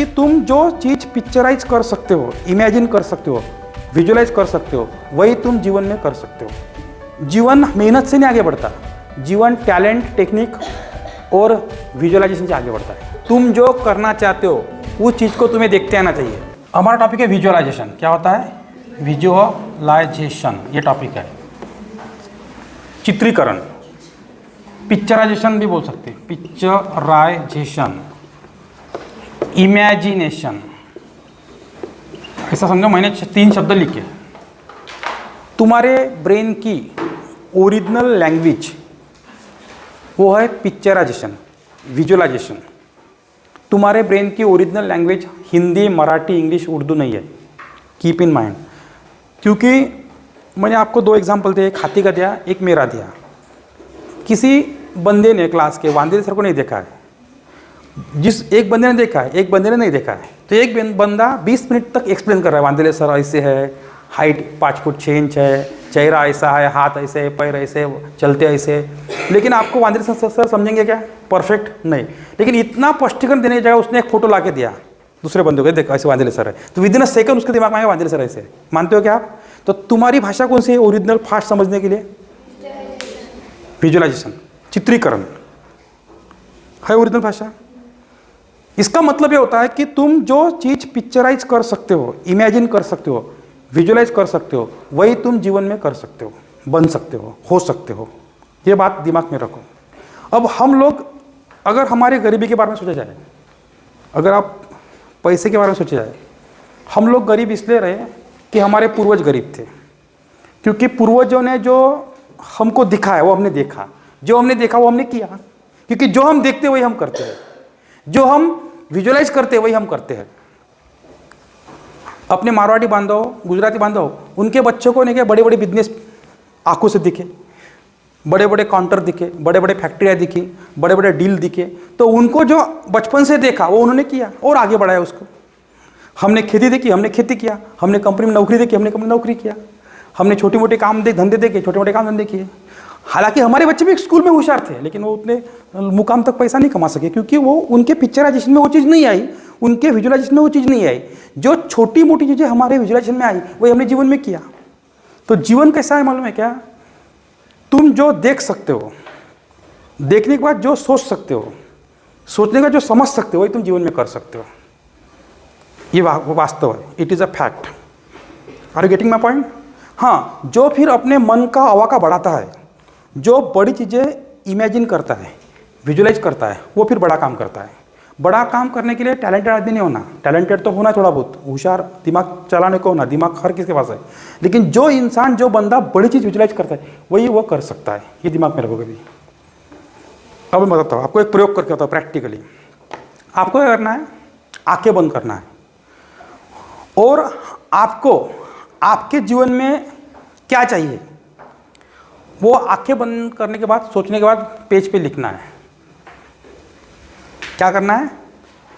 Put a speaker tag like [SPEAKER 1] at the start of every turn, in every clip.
[SPEAKER 1] कि तुम जो चीज़ पिक्चराइज कर सकते हो, इमेजिन कर सकते हो, विजुअलाइज कर सकते हो, वही तुम जीवन में कर सकते हो। जीवन मेहनत से नहीं आगे बढ़ता, जीवन टैलेंट, टेक्निक और विजुअलाइजेशन से आगे बढ़ता है। तुम जो करना चाहते हो उस चीज़ को तुम्हें देखते आना चाहिए। हमारा टॉपिक है विजुअलाइजेशन। क्या होता है? विजुअलाइजेशन, ये टॉपिक है। चित्रीकरण, पिक्चराइजेशन भी बोल सकते हैं, पिक्चराइजेशन, इमेजिनेशन। ऐसा समझो, मैंने 3 शब्द लिखे। तुम्हारे ब्रेन की ओरिजिनल लैंग्वेज वो है पिक्चराइजेशन, विजुअलाइजेशन। तुम्हारे ब्रेन की original language Hindi, Marathi, English, Urdu नहीं है। Keep in mind. क्योंकि मैंने आपको 2 एग्जाम्पल दिए, एक हाथी का दिया, एक मेरा दिया। किसी बंदे ने क्लास के वांदे सर को नहीं देखा है, जिस एक बंदे ने देखा है, एक बंदे ने नहीं देखा है, तो एक बंदा 20 मिनट तक एक्सप्लेन कर रहा है, वांदे सर ऐसे है, हाइट 5 फुट 6 इंच है, चेहरा ऐसा है, हाथ ऐसे है, पैर ऐसे, चलते ऐसे। लेकिन आपको वांदे सर समझेंगे क्या? परफेक्ट नहीं। लेकिन इतना स्पष्टीकरण देने की जगह उसने एक फोटो ला के दिया दूसरे बंदे को, देखो ऐसे वांदे सर है, तो विदिन अ सेकंड उसके दिमाग में आएगा वांदे सर ऐसे। मानते हो क्या आप? तो तुम्हारी भाषा कौन सी है ओरिजिनल फास्ट समझने के लिए? विजुअलाइजेशन, चित्रीकरण है ओरिजिनल भाषा। इसका मतलब ये होता है कि तुम जो चीज़ पिक्चराइज कर सकते हो, इमेजिन कर सकते हो, विजुअलाइज कर सकते हो, वही तुम जीवन में कर सकते हो, बन सकते हो सकते हो। ये बात दिमाग में रखो। अब हम लोग, अगर हमारे गरीबी के बारे में सोचा जाए, अगर आप पैसे के बारे में सोचा जाए, हम लोग गरीब इसलिए रहे कि हमारे पूर्वज गरीब थे। क्योंकि पूर्वजों ने जो हमको दिखा है वो हमने देखा, जो हमने देखा वो हमने किया। क्योंकि जो हम देखते हैं वही हम करते हैं, जो हम विजुअलाइज करते हैं वही हम करते हैं। अपने मारवाड़ी बांधव, गुजराती बांधव, उनके बच्चों को नहीं क्या बड़े बड़े बिजनेस आंखों से दिखे, बड़े बड़े काउंटर दिखे, बड़े बड़े फैक्ट्रियाँ दिखी, बड़े बड़े डील दिखे, तो उनको जो बचपन से देखा वो उन्होंने किया और आगे बढ़ाया उसको। हमने खेती देखी, हमने खेती किया, हमने कंपनी में नौकरी देखी, हमने कंपनी में नौकरी किया, हमने छोटे मोटे काम धंधे देखे, छोटे मोटे काम धंधे किए। हालांकि हमारे बच्चे भी स्कूल में होशियार थे, लेकिन वो उतने मुकाम तक पैसा नहीं कमा सके, क्योंकि वो उनके पिक्चराइजेशन में वो चीज़ नहीं आई, उनके विजुअलाइजेशन में वो चीज़ नहीं आई। जो छोटी मोटी चीज़ें हमारे विजुअलाइजेशन में आई वही हमने जीवन में किया। तो जीवन कैसा है मालूम है क्या? तुम जो देख सकते हो, देखने के बाद जो सोच सकते हो, सोचने का जो समझ सकते हो, वही तुम जीवन में कर सकते हो। ये वास्तव है, it is a fact. Are you getting my point? हाँ, जो फिर अपने मन का अवाका बढ़ाता है, जो बड़ी चीज़ें इमेजिन करता है, विजुअलाइज करता है, वो फिर बड़ा काम करता है। बड़ा काम करने के लिए टैलेंटेड आदमी नहीं होना, टैलेंटेड तो होना थोड़ा बहुत, होशियार, दिमाग चलाने को होना, दिमाग हर किसी के पास है। लेकिन जो इंसान, जो बंदा बड़ी चीज़ विजुअलाइज करता है वही वो कर सकता है। ये दिमाग में रखो कभी। अब मैं बताता हूँ आपको, एक प्रयोग करके होता है प्रैक्टिकली। आपको क्या करना है? आंखें बंद करना है और आपको आपके जीवन में क्या चाहिए वो आंखें बंद करने के बाद, सोचने के बाद पेज पे लिखना है। क्या करना है?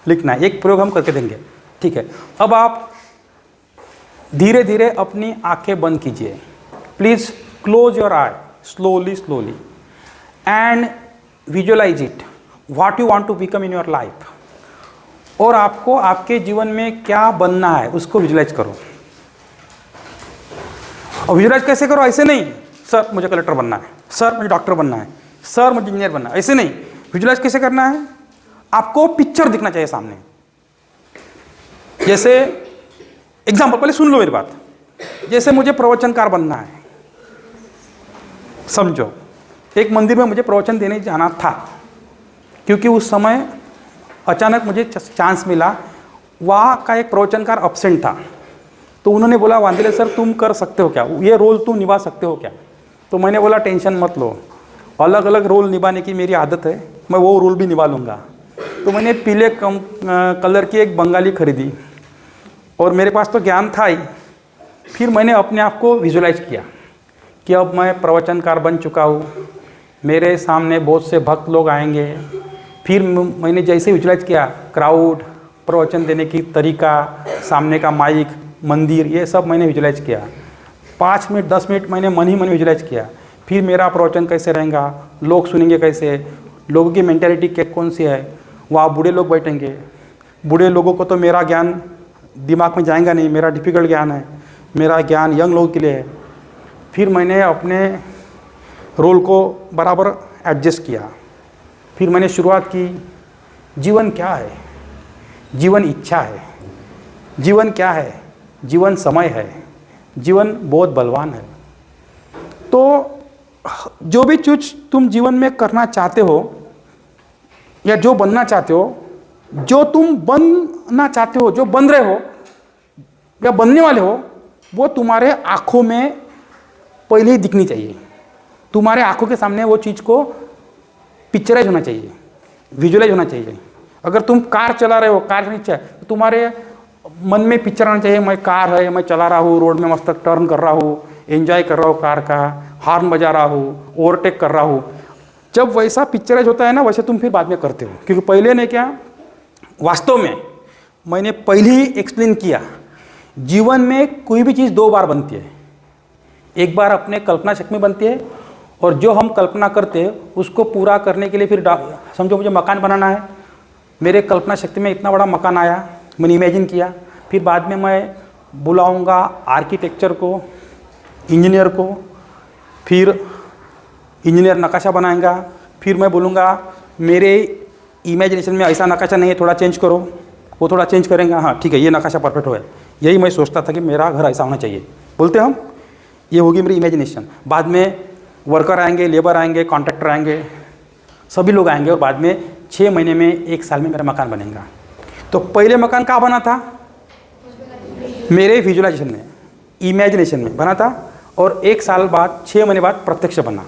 [SPEAKER 1] लिखना है। एक प्रयोग हम करके देंगे, ठीक है? अब आप धीरे धीरे अपनी आंखें बंद कीजिए। Please close your eye slowly slowly and visualize it what you want to become in your life. और आपको आपके जीवन में क्या बनना है उसको विजुअलाइज करो। और विजुअलाइज कैसे करो? ऐसे नहीं, सर मुझे कलेक्टर बनना है, सर मुझे डॉक्टर बनना है, सर मुझे इंजीनियर बनना है, ऐसे नहीं। विजुअलाइज कैसे करना है? आपको पिक्चर दिखना चाहिए सामने। जैसे एग्जाम्पल, पहले सुन लो मेरी बात। जैसे मुझे प्रवचनकार बनना है, समझो एक मंदिर में मुझे प्रवचन देने जाना था, क्योंकि उस समय अचानक मुझे चांस मिला। वहाँ का एक प्रवचनकार एब्सेंट था, तो उन्होंने बोला वांदिले सर तुम कर सकते हो क्या, ये रोल तुम निभा सकते हो क्या? तो मैंने बोला टेंशन मत लो, अलग अलग रोल निभाने की मेरी आदत है, मैं वो रोल भी निभा लूँगा। तो मैंने पीले कलर की एक बंगाली खरीदी और मेरे पास तो ज्ञान था ही। फिर मैंने अपने आप को विजुअलाइज किया कि अब मैं प्रवचनकार बन चुका हूँ, मेरे सामने बहुत से भक्त लोग आएंगे। फिर मैंने जैसे विजुअलाइज किया, क्राउड, प्रवचन देने की तरीका, सामने का माइक, मंदिर, ये सब मैंने विजुअलाइज किया। 5 मिनट 10 मिनट मैंने मन ही मन विजुअलाइज किया। फिर मेरा प्रवचन कैसे रहेगा, लोग सुनेंगे कैसे, लोगों की मेंटालिटी क्या कौन सी है, वहाँ बूढ़े लोग बैठेंगे, बूढ़े लोगों को तो मेरा ज्ञान दिमाग में जाएगा नहीं, मेरा डिफ़िकल्ट ज्ञान है, मेरा ज्ञान यंग लोगों के लिए है। फिर मैंने अपने रोल को बराबर एडजस्ट किया। फिर मैंने शुरुआत की, जीवन क्या है? जीवन इच्छा है। जीवन क्या है? जीवन समय है। जीवन बहुत बलवान है। तो जो भी चीज़ तुम जीवन में करना चाहते हो या जो बनना चाहते हो, जो तुम बनना चाहते हो, जो बन रहे हो या बनने वाले हो, वो तुम्हारे आँखों में पहले ही दिखनी चाहिए। तुम्हारे आँखों के सामने वो चीज़ को पिक्चराइज होना चाहिए, विजुअलाइज होना चाहिए। अगर तुम कार चला रहे हो, कार चलानी चाहिए, तो तुम्हारे मन में पिक्चर आना चाहिए, मैं कार है, मैं चला रहा हूँ, रोड में मस्त टर्न कर रहा हूँ, एंजॉय कर रहा हूँ कार का, हॉर्न बजा रहा हूँ, ओवरटेक कर रहा हूँ। जब वैसा पिक्चराइज होता है ना, वैसे तुम फिर बाद में करते हो। क्योंकि पहले ने क्या, वास्तव में मैंने पहले ही एक्सप्लेन किया, जीवन में कोई भी चीज़ दो बार बनती है। एक बार अपने कल्पना शक्ति में बनती है, और जो हम कल्पना करते हैं उसको पूरा करने के लिए फिर समझो मुझे मकान बनाना है, मेरे कल्पना शक्ति में इतना बड़ा मकान आया, मैंने इमेजिन किया। फिर बाद में मैं बुलाऊंगा आर्किटेक्चर को, इंजीनियर को, फिर इंजीनियर नक्शा बनाएगा। फिर मैं बोलूँगा मेरे इमेजिनेशन में ऐसा नक्शा नहीं है, थोड़ा चेंज करो। वो थोड़ा चेंज करेंगे, हाँ ठीक है, ये नक्शा परफेक्ट है। यही मैं सोचता था कि मेरा घर ऐसा होना चाहिए, बोलते हम, ये होगी मेरी इमेजिनेशन। बाद में वर्कर आएंगे, लेबर आएंगे, कॉन्ट्रैक्टर आएंगे, सभी लोग आएंगे, और बाद में 6 महीने में, 1 साल में मेरा मकान बनेगा। तो पहले मकान कहाँ बना था? मेरे विजुअलाइजेशन में, इमेजिनेशन में बना था, और 1 साल बाद, 6 महीने बाद प्रत्यक्ष बना।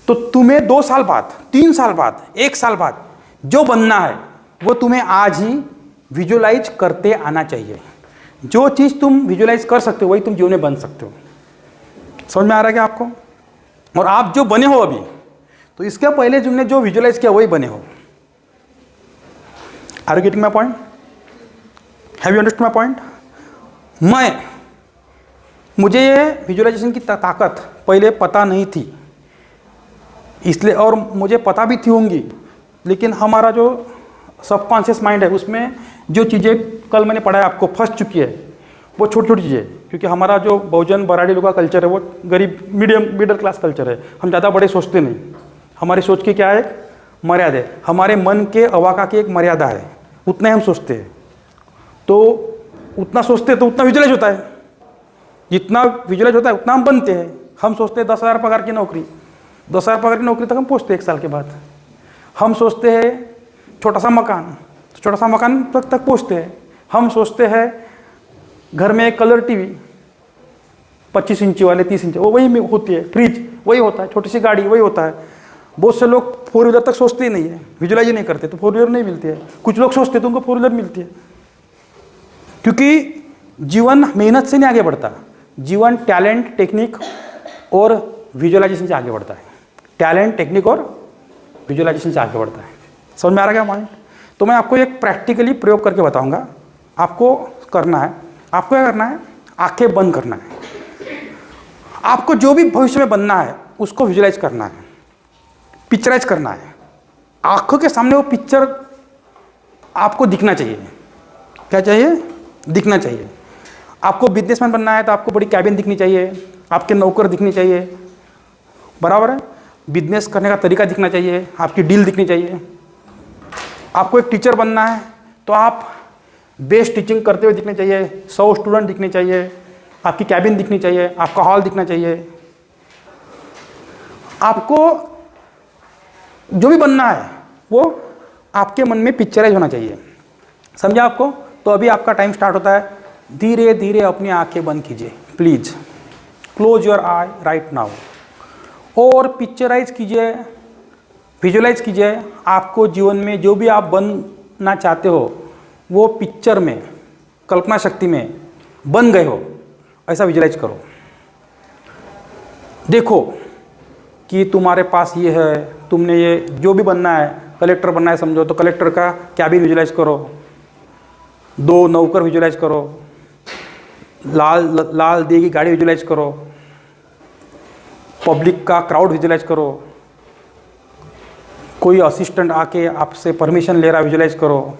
[SPEAKER 1] तो तुम्हें 2 साल बाद, 3 साल बाद, 1 साल बाद जो बनना है वो तुम्हें आज ही विजुअलाइज करते आना चाहिए। जो चीज़ तुम विजुअलाइज कर सकते हो वही तुम जीवन में बन सकते हो। समझ में आ रहा है क्या आपको? और आप जो बने हो अभी, तो इसके पहले तुमने जो विजुअलाइज किया वही बने हो। Are you getting my point? Have you understood my point? मुझे ये विजुअलाइजेशन की ताकत पहले पता नहीं थी, इसलिए, और मुझे पता भी थी होंगी, लेकिन हमारा जो सबकॉन्शियस माइंड है उसमें जो चीज़ें कल मैंने पढ़ाया आपको फंस चुकी है, वो छोटी छोटी चीज़ें। क्योंकि हमारा जो बहुजन बराड़ी लोगों का कल्चर है वो गरीब मिडिल क्लास कल्चर है। हम ज़्यादा बड़े सोचते नहीं, हमारी सोच की क्या है, एक मर्यादा है। हमारे मन के अवाका की एक मर्यादा है, उतना ही हम सोचते हैं। तो उतना सोचते हैं तो उतना विजुअलाइज होता है, जितना विजुअलाइज होता है उतना हम बनते हैं। हम सोचते हैं 10,000 पगार की नौकरी, 10,000 पगार की नौकरी तक हम पहुँचते हैं 1 साल के बाद। हम सोचते हैं छोटा सा मकान तक पहुँचते हैं। हम सोचते हैं घर में एक कलर टीवी 25 इंची वाले, 30 इंची, वो वही में होती है। फ्रिज वही होता है, छोटी सी गाड़ी वही होता है। बहुत से लोग 4 व्हीलर तक सोचते ही नहीं है, विजुअलाइज नहीं करते, तो 4 व्हीलर नहीं मिलती है। कुछ लोग सोचते तो उनको 4 व्हीलर मिलती है। क्योंकि जीवन मेहनत से नहीं आगे बढ़ता, जीवन टैलेंट, टेक्निक और विजुअलाइजेशन से आगे बढ़ता है। टैलेंट, टेक्निक और विजुअलाइजेशन से आगे बढ़ता है। समझ में आ रहा है क्या पॉइंट? तो मैं आपको एक प्रैक्टिकली प्रयोग करके बताऊंगा। आपको करना है, आपको क्या करना है, आंखें बंद करना है। आपको जो भी भविष्य में बनना है उसको विजुअलाइज करना है, पिक्चराइज करना है। आंखों के सामने वो पिक्चर आपको दिखना चाहिए। क्या चाहिए? दिखना चाहिए। आपको बिजनेसमैन बनना है तो आपको बड़ी कैबिन दिखनी चाहिए, आपके नौकर दिखनी चाहिए, बराबर है। बिजनेस करने का तरीका दिखना चाहिए, आपकी डील दिखनी चाहिए। आपको एक टीचर बनना है तो आप बेस्ट टीचिंग करते हुए दिखने चाहिए, 100 स्टूडेंट दिखने चाहिए, आपकी कैबिन दिखनी चाहिए, आपका हॉल दिखना चाहिए। आपको जो भी बनना है वो आपके मन में पिक्चराइज होना चाहिए। समझा आपको? तो अभी आपका टाइम स्टार्ट होता है। धीरे धीरे अपनी आंखें बंद कीजिए, please close your I right now, और पिक्चराइज कीजिए, विजुअलाइज कीजिए। आपको जीवन में जो भी आप बनना चाहते हो वो पिक्चर में, कल्पना शक्ति में बन गए हो, ऐसा विजुअलाइज करो। देखो कि तुम्हारे पास ये है, तुमने ये जो भी बनना है, कलेक्टर बनना है समझो तो कलेक्टर का कैबिन विजुअलाइज करो, 2 नौकर विजुअलाइज करो, लाल दिए की गाड़ी विजुअलाइज करो, पब्लिक का क्राउड विजुअलाइज करो, कोई असिस्टेंट आके आपसे परमिशन ले रहा विजुअलाइज करो,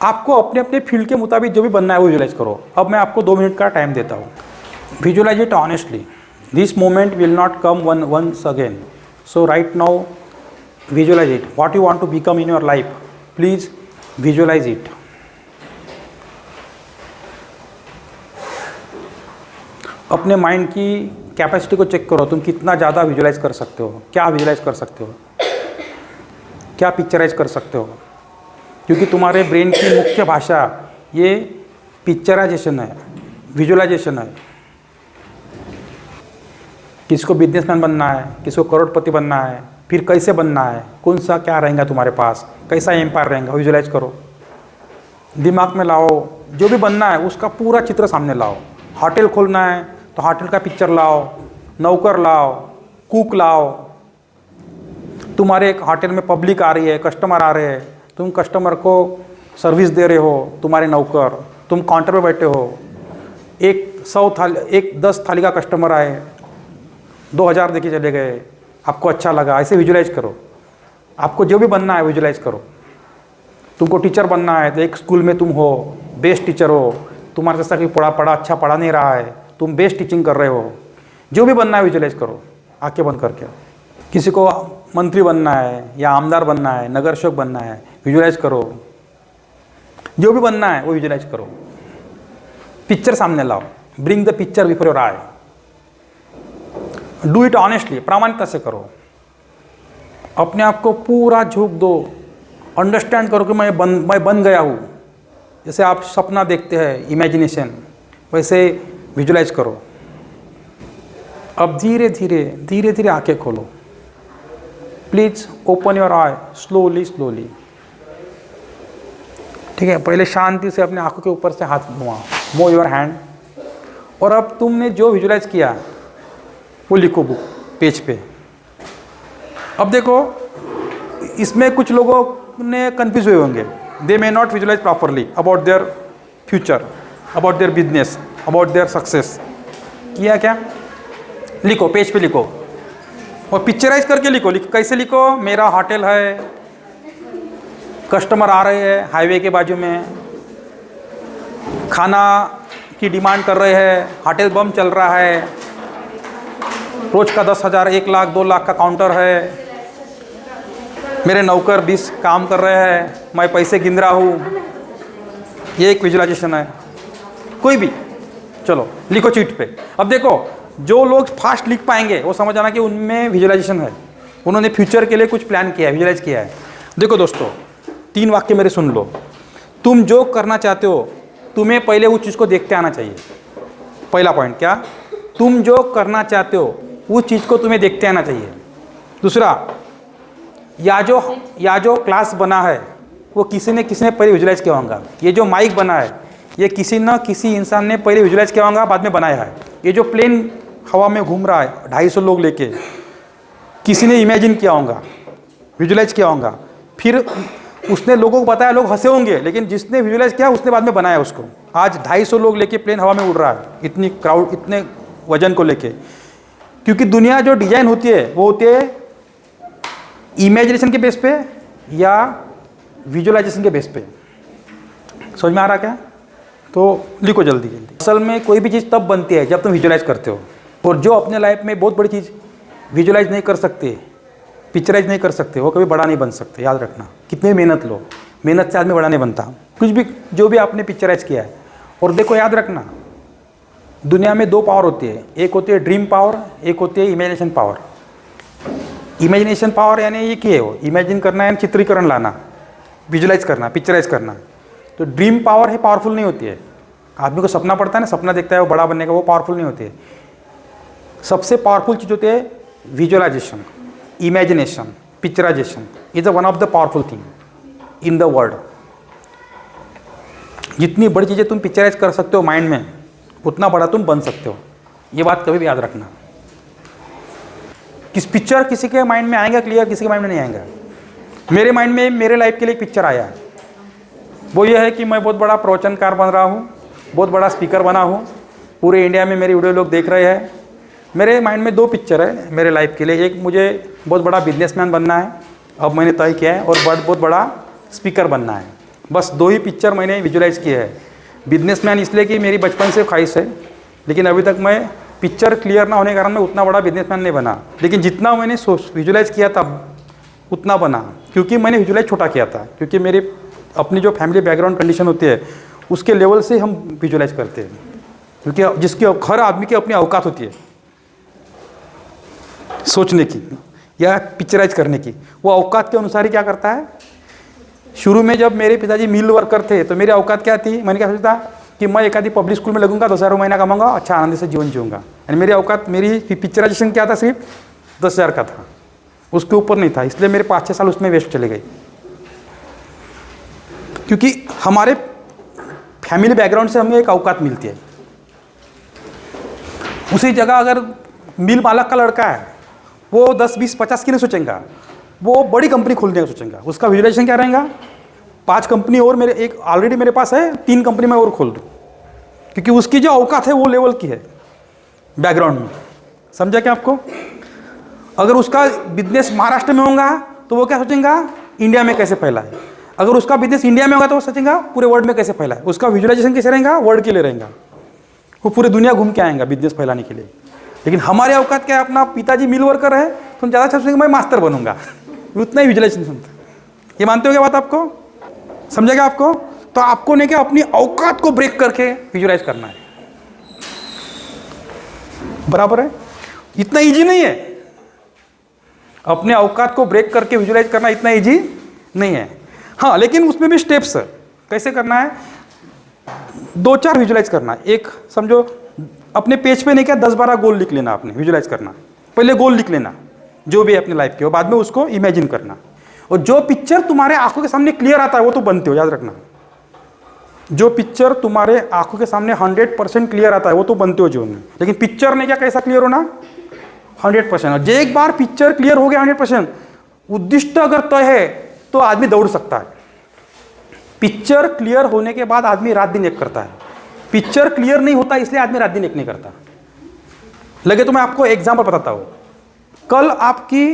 [SPEAKER 1] आपको अपने अपने फील्ड के मुताबिक जो भी बनना है वो विजुलाइज करो। अब मैं आपको 2 मिनट का टाइम देता हूँ। Visualize it honestly, this moment will not come once again, so right now visualize it. What you want to become in your life, please visualize it. अपने माइंड की कैपेसिटी को चेक करो, तुम कितना ज़्यादा विजुलाइज कर सकते हो, क्या विजुलाइज कर सकते हो, क्या पिक्चराइज कर सकते हो। क्योंकि तुम्हारे ब्रेन की मुख्य भाषा ये पिक्चराइजेशन है, विजुलाइजेशन है। किसको बिजनेसमैन बनना है, किसको करोड़पति बनना है, फिर कैसे बनना है, कौन सा क्या रहेगा तुम्हारे पास, कैसा एम्पायर रहेगा, विजुलाइज करो, दिमाग में लाओ। जो भी बनना है उसका पूरा चित्र सामने लाओ। होटल खोलना है तो होटल का पिक्चर लाओ, नौकर लाओ, कुक लाओ। तुम्हारे एक होटल में पब्लिक आ रही है, कस्टमर आ रहे हैं, तुम कस्टमर को सर्विस दे रहे हो, तुम्हारे नौकर, तुम काउंटर पे बैठे हो, एक 10 थाली का कस्टमर आए, 2000 देके चले गए, आपको अच्छा लगा, ऐसे विजुलाइज करो। आपको जो भी बनना है विजुलाइज करो। तुमको टीचर बनना है तो एक स्कूल में तुम हो, बेस्ट टीचर हो, तुम्हारे जैसा कि अच्छा पढ़ा नहीं रहा है, तुम बेस्ट टीचिंग कर रहे हो। जो भी बनना है विजुलाइज करो आंखें बंद करके। किसी को मंत्री बनना है या आमदार बनना है, नगर सेवक बनना है, विजुलाइज करो। जो भी बनना है वो विजुलाइज करो। पिक्चर सामने लाओ, bring the picture before your I. Do it honestly, प्रामाणिकता से करो। अपने आप को पूरा झोंक दो, अंडरस्टैंड करो कि मैं बन गया हूँ। जैसे आप सपना देखते हैं, इमेजिनेशन, वैसे विजुलाइज करो। अब धीरे धीरे आंखें खोलो। Please open your eye slowly. ठीक है, पहले शांति से अपने आंखों के ऊपर से हाथ घुमाओ, मूव योर हैंड। और अब तुमने जो विजुलाइज किया वो लिखो बुक पेज पे। अब देखो, इसमें कुछ लोगों ने कंफ्यूज हुए होंगे। They may not visualise properly about their future, about their business, about their success. किया क्या? लिखो, पेज पे लिखो और पिक्चराइज करके लिखो। कैसे लिखो? मेरा होटल है, कस्टमर आ रहे हैं हाईवे के बाजू में, खाना की डिमांड कर रहे हैं, होटल बम चल रहा है, रोज का 10,000, 1 लाख, 2 लाख का काउंटर है, मेरे नौकर 20 काम कर रहे हैं, मैं पैसे गिन रहा हूँ। ये एक विजुलाइजेशन है। कोई भी चलो लिखो चीट पे। अब देखो, जो लोग फास्ट लिख पाएंगे वो समझ आना कि उनमें विजुलाइजेशन है, उन्होंने फ्यूचर के लिए कुछ प्लान किया है, विजुलाइज किया है। देखो दोस्तों, 3 वाक्य मेरे सुन लो। तुम जो करना चाहते हो, तुम्हें पहले उस चीज़ को देखते आना चाहिए। पहला पॉइंट क्या? तुम जो करना चाहते हो उस चीज़ को तुम्हें देखते आना चाहिए। दूसरा, या जो क्लास बना है वो किसी ने पहले विजुलाइज किया होगा। ये जो माइक बना है ये किसी न किसी इंसान ने पहले विजुलाइज किया होगा, बाद में बनाया है। ये जो प्लेन हवा में घूम रहा है 250 लोग लेके, किसी ने इमेजिन किया होगा, विजुलाइज किया होगा, फिर उसने लोगों को बताया, लोग हंसे होंगे, लेकिन जिसने विजुलाइज किया उसने बाद में बनाया उसको। आज 250 लोग लेके प्लेन हवा में उड़ रहा है, इतनी क्राउड, इतने वजन को लेके। क्योंकि दुनिया जो डिजाइन होती है वो होती है इमेजिनेशन के बेस पे या विजुअलाइजेशन के बेस पे। समझ में आ रहा क्या? तो लिखो जल्दी। असल में कोई भी चीज़ तब बनती है जब तुम विजुअलाइज करते हो। और जो अपने लाइफ में बहुत बड़ी चीज़ विजुअलाइज नहीं कर सकते, पिक्चराइज नहीं कर सकते, वो कभी बड़ा नहीं बन सकते। याद रखना, कितनी मेहनत लो, मेहनत से आदमी बड़ा नहीं बनता। कुछ भी जो भी आपने पिक्चराइज किया है। और देखो, याद रखना, दुनिया में 2 पावर होती है। एक होती है ड्रीम पावर, एक होती है इमेजिनेशन पावर। इमेजिनेशन पावर यानी ये क्या है? वो इमेजिन करना यानी चित्रीकरण लाना, विजुलाइज करना, पिक्चराइज करना। तो ड्रीम पावर है, पावरफुल नहीं होती है। आदमी को सपना पड़ता है ना, सपना देखता है वो बड़ा बनने का, वो पावरफुल नहीं होती है। सबसे पावरफुल चीज़ होती है visualization, imagination, picturization is one of the powerful thing in the world. जितनी बड़ी चीज़ें तुम पिक्चराइज कर सकते हो माइंड में, उतना बड़ा तुम बन सकते हो। ये बात कभी भी याद रखना। किस पिक्चर किसी के माइंड में आएगा क्लियर, किसी के माइंड में नहीं आएगा। मेरे माइंड में मेरे लाइफ के लिए एक पिक्चर आया है, वो ये है कि मैं बहुत बड़ा प्रवचनकार बन रहा हूँ, बहुत बड़ा स्पीकर बना हूँ, पूरे इंडिया में मेरी वीडियो लोग देख रहे हैं। मेरे माइंड में 2 पिक्चर है मेरे लाइफ के लिए। एक, मुझे बहुत बड़ा बिजनेसमैन बनना है, अब मैंने तय किया है, और बहुत बड़ा स्पीकर बनना है। बस 2 ही पिक्चर मैंने विजुलाइज किए हैं। बिजनेसमैन इसलिए कि मेरी बचपन से ख्वाहिश है, लेकिन अभी तक मैं पिक्चर क्लियर ना होने के कारण मैं उतना बड़ा बिजनेसमैन नहीं बना, लेकिन जितना मैंने विजुलाइज किया था उतना बना, क्योंकि मैंने विजुलाइज छोटा किया था, क्योंकि मेरे अपनी जो फैमिली बैकग्राउंड कंडीशन होती है उसके लेवल से हम विजुलाइज करते हैं, क्योंकि जिसकी हर आदमी की अपनी औकात होती है सोचने की या पिक्चराइज करने की। वो औकात के अनुसार ही क्या करता है। शुरू में जब मेरे पिताजी मिल वर्कर थे तो मेरी औकात क्या थी, मैंने क्या सोचा कि मैं एक आधी पब्लिक स्कूल में लगूंगा, 10,000 महीना कमाऊंगा, अच्छा आनंद से जीवन जीऊंगा। यानी मेरी औकात, मेरी पिक्चराइजेशन क्या था, सिर्फ 10,000 का था, उसके ऊपर नहीं था। इसलिए मेरे 5-6 साल उसमें वेस्ट चले गए, क्योंकि हमारे फैमिली बैकग्राउंड से हमें एक औकात मिलती है। उसी जगह अगर मिल मालक का लड़का है, वो 10, 20, 50 की नहीं सोचेगा, वो बड़ी कंपनी खोलने का सोचेगा। उसका विजुलाइजेशन क्या रहेगा, 5 कंपनी और मेरे, एक ऑलरेडी मेरे पास है, 3 कंपनी मैं और खोल दूँ, क्योंकि उसकी जो औकात है वो लेवल की है बैकग्राउंड में। समझा क्या आपको। अगर उसका बिजनेस महाराष्ट्र में होगा तो वो क्या सोचेगा, इंडिया में कैसे फैला है। अगर उसका बिजनेस इंडिया में होगा तो वो सोचेगा पूरे वर्ल्ड में कैसे फैला है। उसका विजुलाइजेशन कैसे रहेगा, वर्ल्ड के लिए रहेगा, वो पूरी दुनिया घूम के आएगा बिजनेस फैलाने के लिए। लेकिन हमारे औकात क्या है, अपना पिताजी मिल वर्कर है तो हम ज़्यादा सोचेंगे मैं मास्टर बनूंगा, उतना ही विजुलाइजेशन सुनता। ये मानते हो क्या बात आपको, समझेगा आपको। तो आपको नहीं क्या अपनी औकात को ब्रेक करके विजुलाइज करना है, बराबर है। इतना इजी नहीं है, अपने औकात को ब्रेक करके विजुलाइज करना इतना इजी नहीं है। हाँ, लेकिन उसमें भी स्टेप्स है, कैसे करना है। 2-4 विजुलाइज करना है। एक समझो अपने पेज पे नहीं क्या 10-12 गोल लिख लेना, आपने विजुलाइज करना, पहले गोल लिख लेना जो भी है अपने लाइफ के, और बाद में उसको इमेजिन करना। और जो पिक्चर तुम्हारे आंखों के सामने क्लियर आता है वो तो बनते हो, याद रखना। जो पिक्चर तुम्हारे आंखों के सामने 100% क्लियर आता है वो तो बनते हो जीवन में, लेकिन पिक्चर ने क्या कैसा क्लियर होना, 100%। और जो एक बार पिक्चर क्लियर हो गया 100%, उद्दिष्ट अगर तय है तो आदमी दौड़ सकता है। पिक्चर क्लियर होने के बाद आदमी रात दिन एक करता है, पिक्चर क्लियर नहीं होता इसलिए आदमी रात दिन एक नहीं करता। लगे तो मैं आपको एग्जाम्पल बताता हूँ। कल आपकी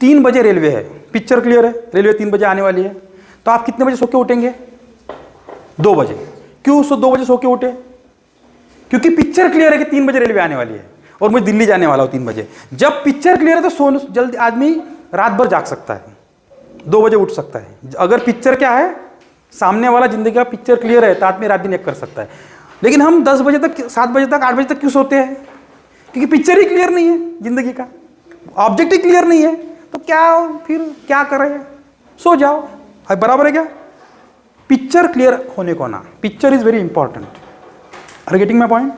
[SPEAKER 1] 3 बजे रेलवे है, पिक्चर क्लियर है, रेलवे 3 बजे आने वाली है, तो आप कितने बजे सो के उठेंगे, 2 बजे। क्यों 2 बजे सो के उठे, क्योंकि पिक्चर क्लियर है कि 3 बजे रेलवे आने वाली है और मैं दिल्ली जाने वाला हूँ 3 बजे। जब पिक्चर क्लियर है तो सोने जल्दी आदमी रात भर जाग सकता है, 2 बजे उठ सकता है। अगर पिक्चर क्या है, सामने वाला जिंदगी का पिक्चर क्लियर है तो आदमी रात दिन एक कर सकता है। लेकिन हम 10 बजे तक, 7 बजे तक, 8 बजे तक क्यों सोते हैं, क्योंकि पिक्चर ही क्लियर नहीं है, जिंदगी का ऑब्जेक्ट ही क्लियर नहीं है, तो क्या फिर क्या करें, सो जाओ। बराबर है क्या। पिक्चर क्लियर होने को ना, picture is very important. Are getting my point.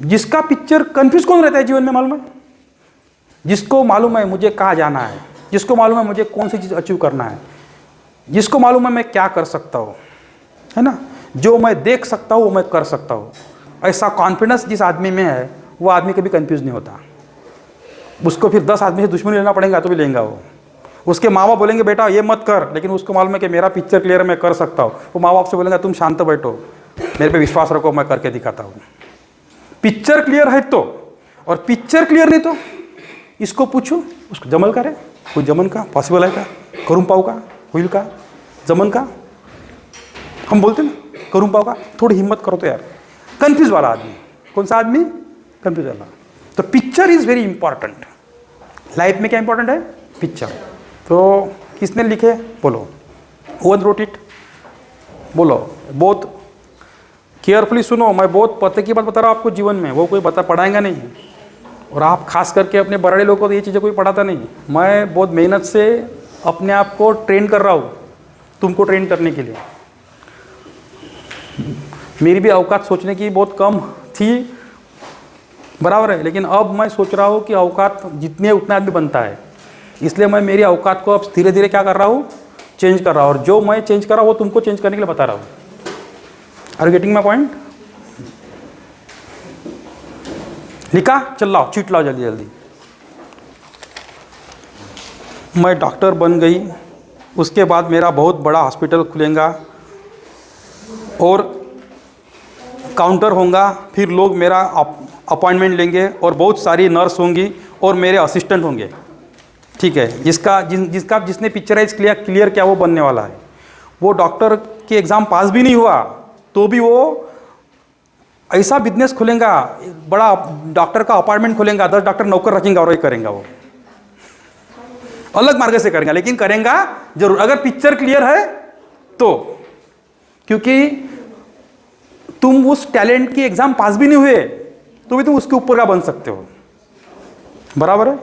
[SPEAKER 1] जिसका पिक्चर, कंफ्यूज कौन रहता है जीवन में मालूम है, जिसको मालूम है मुझे कहाँ जाना है, जिसको मालूम है मुझे कौन सी चीज़ अचीव करना है, जिसको मालूम है मैं क्या कर सकता हूँ, है ना, जो मैं देख सकता हूँ वो मैं कर सकता हूँ, ऐसा कॉन्फिडेंस जिस आदमी में है वो आदमी कभी कंफ्यूज नहीं होता। उसको फिर 10 आदमी से दुश्मनी लेना पड़ेगा तो भी लेगा वो। उसके माँ बाप बोलेंगे बेटा ये मत कर, लेकिन उसको मालूम है कि मेरा पिक्चर क्लियर है, मैं कर सकता हूँ। वो माँ बाप से बोलेंगे तुम शांत बैठो, मेरे पे विश्वास रखो, मैं करके दिखाता हूँ। पिक्चर क्लियर है तो, और पिक्चर क्लियर नहीं तो इसको पूछो, उसको जमल का रे, कोई जमन का पॉसिबल है क्या, करूँ पाऊ का, हुईल का, जमन का, हम बोलते ना करूँ पाऊ का, थोड़ी हिम्मत करो तो यार। कंफ्यूज वाला आदमी, कौन सा आदमी, कंफ्यूज वाला। तो picture is very important. Life में क्या इंपॉर्टेंट है, पिक्चर। तो किसने लिखे, बोलो, ओवन रोट इट, बोलो। बहुत केयरफुली सुनो, मैं बहुत पते की बात बता रहा हूँ आपको जीवन में, वो कोई पढ़ाएगा नहीं, और आप खास करके अपने बड़े लोगों को तो ये चीज़ें कोई पढ़ाता नहीं। मैं बहुत मेहनत से अपने आप को ट्रेन कर रहा हूँ तुमको ट्रेन करने के लिए। मेरी भी औकात सोचने की बहुत कम थी, बराबर है, लेकिन अब मैं सोच रहा हूँ कि औकात जितनी है उतना आदमी बनता है, इसलिए मैं मेरी औकात को अब धीरे धीरे क्या कर रहा हूँ, चेंज कर रहा हूँ। और जो मैं चेंज कर रहा हूँ वो तुमको चेंज करने के लिए बता रहा हूँ। Are getting my point. लिखा, चल लाओ, चीट लाओ जल्दी जल्दी। मैं डॉक्टर बन गई, उसके बाद मेरा बहुत बड़ा हॉस्पिटल खुलेगा और काउंटर होगा, फिर लोग मेरा अपॉइंटमेंट लेंगे और बहुत सारी नर्स होंगी और मेरे असिस्टेंट होंगे। ठीक है, जिसने पिक्चराइज क्लियर क्या वो बनने वाला है। वो डॉक्टर की एग्ज़ाम पास भी नहीं हुआ तो भी वो ऐसा बिजनेस खोलेगा, बड़ा डॉक्टर का अपार्टमेंट खोलेगा, 10 डॉक्टर नौकर रखेंगे और ये करेंगे, वो अलग मार्ग से करेंगे, लेकिन करेंगा जरूर अगर पिक्चर क्लियर है तो। क्योंकि तुम उस टैलेंट की एग्जाम पास भी नहीं हुए तो भी तुम उसके ऊपर का बन सकते हो, बराबर है।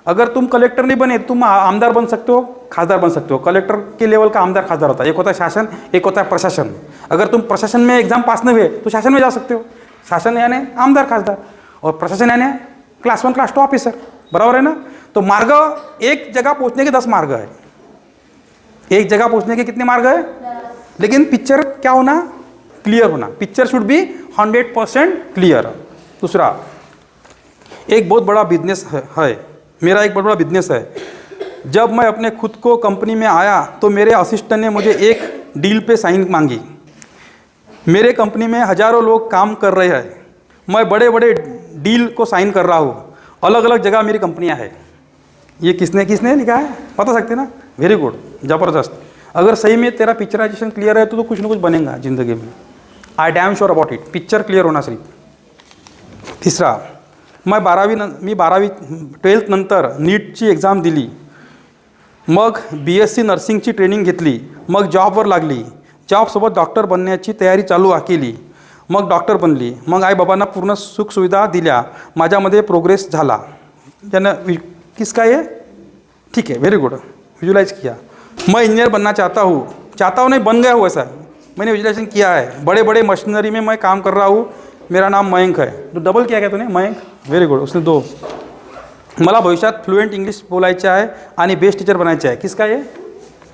[SPEAKER 1] अगर तुम कलेक्टर नहीं बने तुम आमदार बन सकते हो, खासदार बन सकते हो। कलेक्टर के लेवल का आमदार खासदार होता है, एक होता है शासन, एक होता है प्रशासन। अगर तुम प्रशासन में एग्जाम पास नहीं हुए तो शासन में जा सकते हो, शासन यानी आमदार खासदार, और प्रशासन यानी क्लास 1 क्लास 2 ऑफिसर, बराबर है ना। तो मार्ग, एक जगह पहुंचने के 10 मार्ग है, एक जगह पहुंचने के कितने मार्ग है, लेकिन पिक्चर क्या होना, क्लियर होना। Picture should be 100% clear. दूसरा, एक बहुत बड़ा बिजनेस है, मेरा एक बहुत बड़ा बिजनेस है। जब मैं अपने खुद को कंपनी में आया तो मेरे असिस्टेंट ने मुझे एक डील पे साइन मांगी। मेरे कंपनी में हज़ारों लोग काम कर रहे हैं, मैं बड़े बड़े डील को साइन कर रहा हूँ, अलग अलग जगह मेरी कंपनियाँ हैं। ये किसने किसने लिखा है बता सकते ना, वेरी गुड, ज़बरदस्त। अगर सही में तेरा पिक्चराइजेशन क्लियर है तो कुछ ना कुछ बनेगा ज़िंदगी में, I damn sure about it. Picture clear होना सिर्फ। तिसरा, मी 12वी 12th नंतर नीटची एक्झाम दिली, मग BSc नर्सिंगची ट्रेनिंग घेतली, मग जॉबवर लागली, जॉबसोबत डॉक्टर बनण्याची तयारी चालू केली, मग डॉक्टर बनली, मग आईबाबांना पूर्ण सुखसुविधा दिल्या, माझ्यामध्ये प्रोग्रेस झाला। यानं किसका ये, ठीक है, वेरी गुड, विजुलाइज किया। मैं इंजीनियर बनना चाहता हूँ नहीं, बन गया हूँ, ऐसा मैंने विजुलाइजेशन किया है। बड़े बड़े मशीनरी में मैं काम कर रहा हूँ, मेरा नाम मयंक है। तो डबल किया क्या तूने, मयंक, वेरी गुड, उसने 2। मला भविष्यात फ्लुएंट इंग्लिश बोलायचे आहे आणि बेस्ट टीचर बनायचे आहे, किसका ये,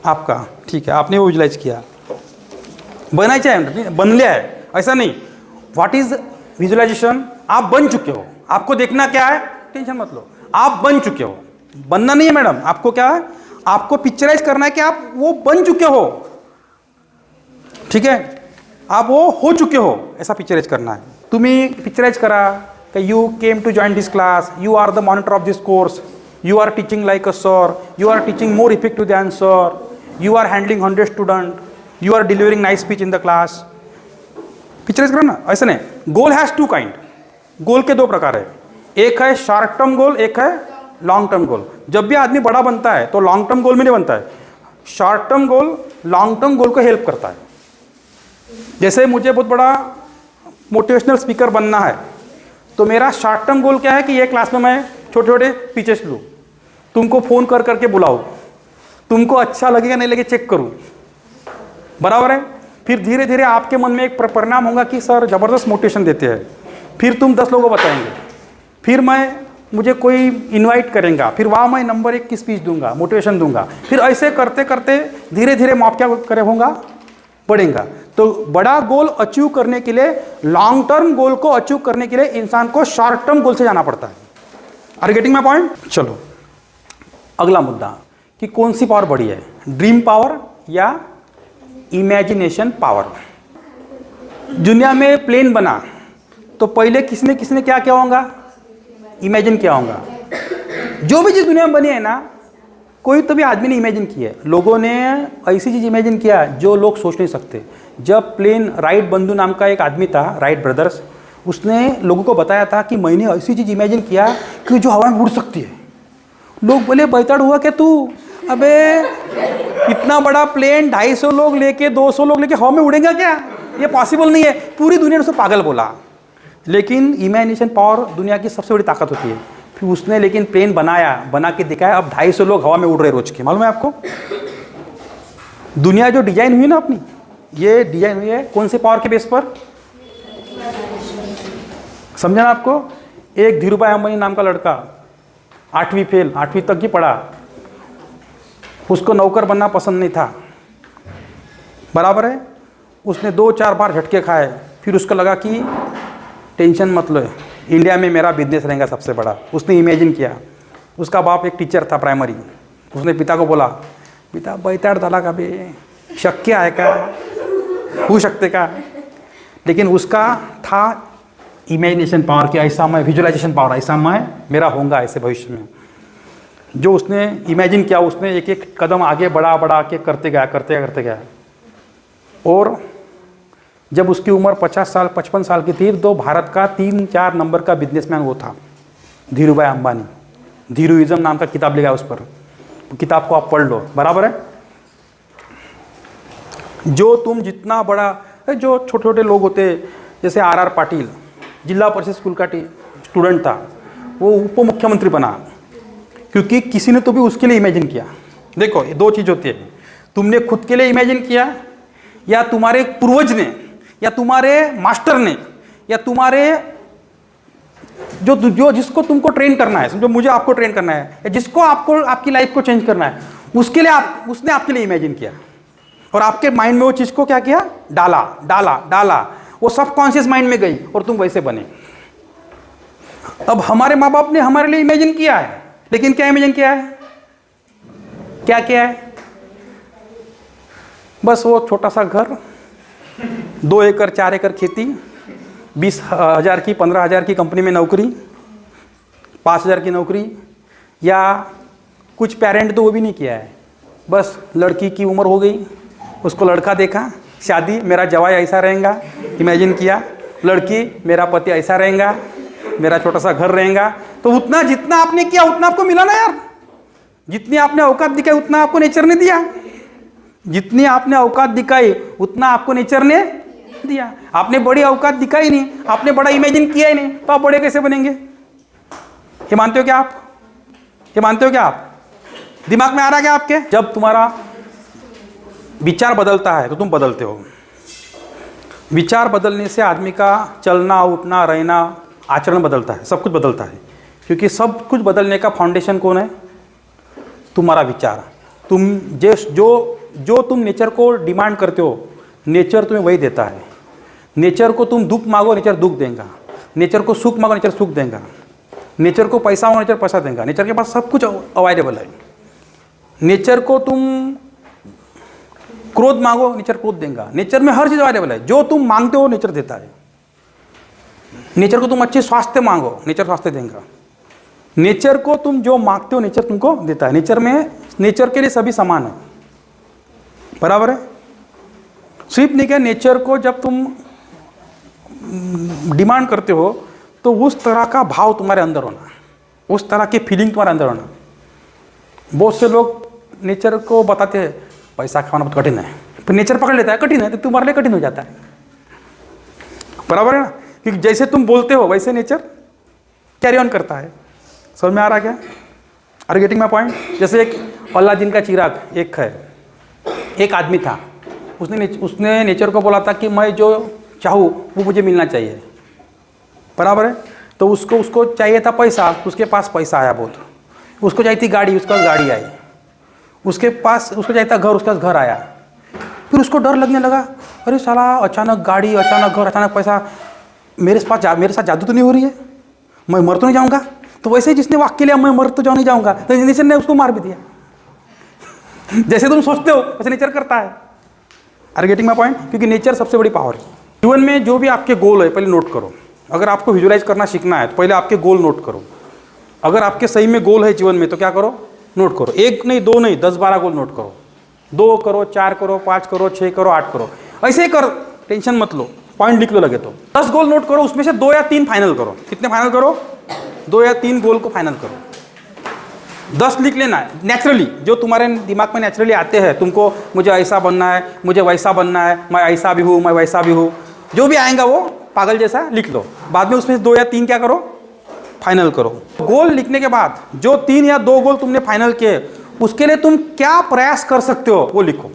[SPEAKER 1] आपका, ठीक है, आपने वो विजुलाइज किया। बनायचे आहे, बनले है, ऐसा नहीं। व्हाट इज विजुलाइजेशन, आप बन चुके हो, आपको देखना क्या है, टेंशन मत लो, आप बन चुके हो। बनना नहीं है मैडम, आपको क्या है, आपको पिक्चराइज करना है कि आप वो बन चुके हो, ठीक है, आप वो हो चुके हो, ऐसा पिक्चराइज करना है। तुम्ही पिक्चराइज करा कि you came to join this class, you are the monitor of this course, you are teaching like a sir, you are teaching more effective than sir, you are handling 100 student, you are delivering nice speech in the class. Picturize करा ना, ऐसा नहीं। गोल has 2 kind, गोल के 2 प्रकार है, एक है short term goal, एक है लॉन्ग टर्म गोल। जब भी आदमी बड़ा बनता है तो लॉन्ग टर्म गोल में नहीं बनता है, short term goal long term goal को हेल्प करता है। जैसे मुझे बहुत बड़ा मोटिवेशनल स्पीकर बनना है तो मेरा शॉर्ट टर्म गोल क्या है कि ये क्लास में मैं छोटे छोटे स्पीचेस लूँ, तुमको फ़ोन कर करके बुलाऊँ, तुमको अच्छा लगेगा नहीं लगे चेक करूँ, बराबर है। फिर धीरे धीरे आपके मन में एक परिणाम होगा कि सर ज़बरदस्त मोटिवेशन देते हैं, फिर तुम 10 लोगों को बताएंगे, फिर मुझे कोई इनवाइट करेगा, फिर वहाँ मैं नंबर 1 की स्पीच दूंगा, मोटिवेशन दूंगा, फिर ऐसे करते करते धीरे धीरे मैं क्या करे होगा, बढ़ेगा। तो बड़ा गोल अचीव करने के लिए, लॉन्ग टर्म गोल को अचीव करने के लिए इंसान को शॉर्ट टर्म गोल से जाना पड़ता है। Are getting my point. चलो अगला मुद्दा कि कौन सी पावर बड़ी है, ड्रीम पावर या इमेजिनेशन पावर। दुनिया में प्लेन बना तो पहले किसने किसने क्या क्या होगा, इमेजिन किया होगा। जो भी चीज़ दुनिया में बनी है ना, कोई तो भी आदमी ने इमेजिन की है, लोगों ने ऐसी चीज़ इमेजिन किया जो लोग सोच नहीं सकते। जब प्लेन, राइट बंधु नाम का एक आदमी था, राइट ब्रदर्स, उसने लोगों को बताया था कि मैंने ऐसी चीज़ इमेजिन किया कि जो हवा में उड़ सकती है। लोग बोले बैताड़ हुआ क्या तू, अबे इतना बड़ा प्लेन 250 लोग लेके 200 लोग लेके हवा में उड़ेगा क्या, ये पॉसिबल नहीं है। पूरी दुनिया ने उसको पागल बोला। लेकिन इमेजिनेशन पावर दुनिया की सबसे बड़ी ताकत होती है। फिर उसने लेकिन प्लेन बना के दिखाया, अब 250 लोग हवा में उड़ रहे रोज के। मालूम है आपको, दुनिया जो डिजाइन हुई ना अपनी, ये डिजाइन हुई है कौन से पावर के बेस पर, समझा ना आपको। एक धीरूभाई अंबानी नाम का लड़का 8वीं फेल, 8वीं तक ही पढ़ा, उसको नौकर बनना पसंद नहीं था, बराबर है। उसने 2-4 बार झटके खाए, फिर उसको लगा कि टेंशन मत लो, इंडिया में मेरा बिजनेस रहेगा सबसे बड़ा। उसने इमेजिन किया, उसका बाप एक टीचर था प्राइमरी, उसने पिता को बोला, पिता बैताड़ झाला का बे, शक्य है का, हो सकते का। लेकिन उसका था इमेजिनेशन पावर कि ऐसा मैं, विजुअलाइजेशन पावर, ऐसा मैं मेरा होगा ऐसे भविष्य में। जो उसने इमेजिन किया, उसने एक एक कदम आगे बढ़ा के करते गया। और जब उसकी उम्र 50 साल 55 साल की थी तो भारत का 3-4 नंबर का बिजनेसमैन वो था, धीरूभाई अंबानी। धीरूइज्म नाम का किताब लिखा है उस पर, किताब को आप पढ़ लो, बराबर है। जो तुम जितना बड़ा, जो छोटे छोटे लोग होते, जैसे आर पाटिल जिला परिषद स्कूल का स्टूडेंट था, वो उप मुख्यमंत्री बना क्योंकि किसी ने तो भी उसके लिए इमेजिन किया। देखो ये दो चीज़ होती है, तुमने खुद के लिए इमेजिन किया या तुम्हारे पूर्वज ने या तुम्हारे मास्टर ने या तुम्हारे जो जिसको तुमको ट्रेन करना है, समझो मुझे आपको ट्रेन करना है या जिसको आपको आपकी लाइफ को चेंज करना है, उसके लिए उसने आपके लिए इमेजिन किया और आपके माइंड में वो चीज़ को क्या किया, डाला डाला डाला, वो सबकॉन्शियस माइंड में गई और तुम वैसे बने। अब हमारे माँ बाप ने हमारे लिए इमेजिन किया है, लेकिन क्या इमेजिन किया है, क्या किया है, बस वो छोटा सा घर, 2 एकड़ 4 एकड़ खेती, 20,000 की 15,000 की कंपनी में नौकरी, 5,000 की नौकरी, या कुछ पेरेंट तो वो भी नहीं किया है, बस लड़की की उम्र हो गई, उसको लड़का देखा, शादी, मेरा जवाई ऐसा रहेगा, इमेजिन किया, लड़की मेरा पति ऐसा रहेगा, मेरा छोटा सा घर रहेगा, तो उतना जितना आपने किया उतना आपको मिला ना यार। जितनी आपने औकात दिखाई उतना आपको नेचर ने दिया, जितनी आपने औकात दिखाई उतना आपको नेचर ने दिया। आपने बड़ी औकात दिखाई नहीं, आपने बड़ा इमेजिन किया ही नहीं, तो आप बड़े कैसे बनेंगे? ये मानते हो क्या आप? ये मानते हो क्या आप? दिमाग में आ रहा क्या आपके? जब तुम्हारा विचार बदलता है तो तुम बदलते हो। विचार बदलने से आदमी का चलना उठना रहना आचरण बदलता है, सब कुछ बदलता है, क्योंकि सब कुछ बदलने का फाउंडेशन कौन है? तुम्हारा विचार। तुम जो तुम नेचर को डिमांड करते हो, नेचर तुम्हें वही देता है। नेचर को तुम दुख मांगो, नेचर दुख देगा। नेचर को सुख मांगो, नेचर सुख देगा। नेचर को पैसा मांगो, नेचर पैसा देगा। नेचर के पास सब कुछ अवेलेबल है। नेचर को तुम क्रोध मांगो, नेचर क्रोध देगा। नेचर में हर चीज़ अवेलेबल है, जो तुम मांगते हो नेचर देता है। नेचर को तुम अच्छे स्वास्थ्य मांगो, नेचर स्वास्थ्य देगा। नेचर को तुम जो मांगते हो नेचर तुमको देता है। नेचर के लिए सभी समान है, बराबर है। सिर्फ नहीं क्या, नेचर को जब तुम डिमांड करते हो तो उस तरह का भाव तुम्हारे अंदर होना, उस तरह की फीलिंग तुम्हारे अंदर होना। बहुत से लोग नेचर को बताते हैं पैसा खाना बहुत कठिन है, फिर नेचर पकड़ लेता है कठिन है, तो तुम्हारे लिए कठिन हो जाता है, बराबर है ना। क्योंकि जैसे तुम बोलते हो वैसे नेचर कैरी ऑन करता है। समझ में आ रहा क्या? Are getting my point? जैसे एक अलादीन का चिराग एक आदमी था, उसने नेचर को बोला था कि मैं जो चाहूँ वो मुझे मिलना चाहिए, बराबर है। तो उसको चाहिए था पैसा, उसके पास पैसा आया बहुत। उसको चाहिए थी गाड़ी, उसके पास गाड़ी आई। उसको चाहिए था घर, उसके पास घर आया। फिर उसको डर लगने लगा, अरे साला अचानक गाड़ी, अचानक घर, अचानक पैसा, मेरे साथ जादू तो नहीं हो रही है, मैं मर तो नहीं जाऊँगा। तो वैसे ही जिसने वाक्य लिया मैं मर तो नहीं जाऊँगा, तो नेचर ने उसको मार भी दिया। जैसे तुम सोचते हो वैसे नेचर करता है। Are getting my point? क्योंकि नेचर सबसे बड़ी पावर है। जीवन में जो भी आपके गोल है पहले नोट करो। अगर आपको विजुअलाइज करना सीखना है तो पहले आपके गोल नोट करो। अगर आपके सही में गोल है जीवन में तो क्या करो? नोट करो। 1 नहीं 2 नहीं 10-12 गोल नोट करो। 2 करो, 4 करो, 5 करो, 6 करो, 8 करो, ऐसे ही कर, टेंशन मत लो, पॉइंट लिख लो लगे तो। 10 गोल नोट करो, उसमें से 2 या 3 फाइनल करो। कितने फाइनल करो? 2 या 3 गोल को फाइनल करो। 10 लिख लेना है नेचुरली, जो तुम्हारे दिमाग में नेचुरली आते हैं। तुमको मुझे ऐसा बनना है, मुझे वैसा बनना है, मैं ऐसा भी हूँ, मैं वैसा भी हूँ, जो भी आएगा वो पागल जैसा लिख लो। बाद में उसमें से 2 या 3 क्या करो? फाइनल करो। गोल लिखने के बाद जो 3 या 2 गोल तुमने फाइनल किए, उसके लिए तुम क्या प्रयास कर सकते हो वो लिखो।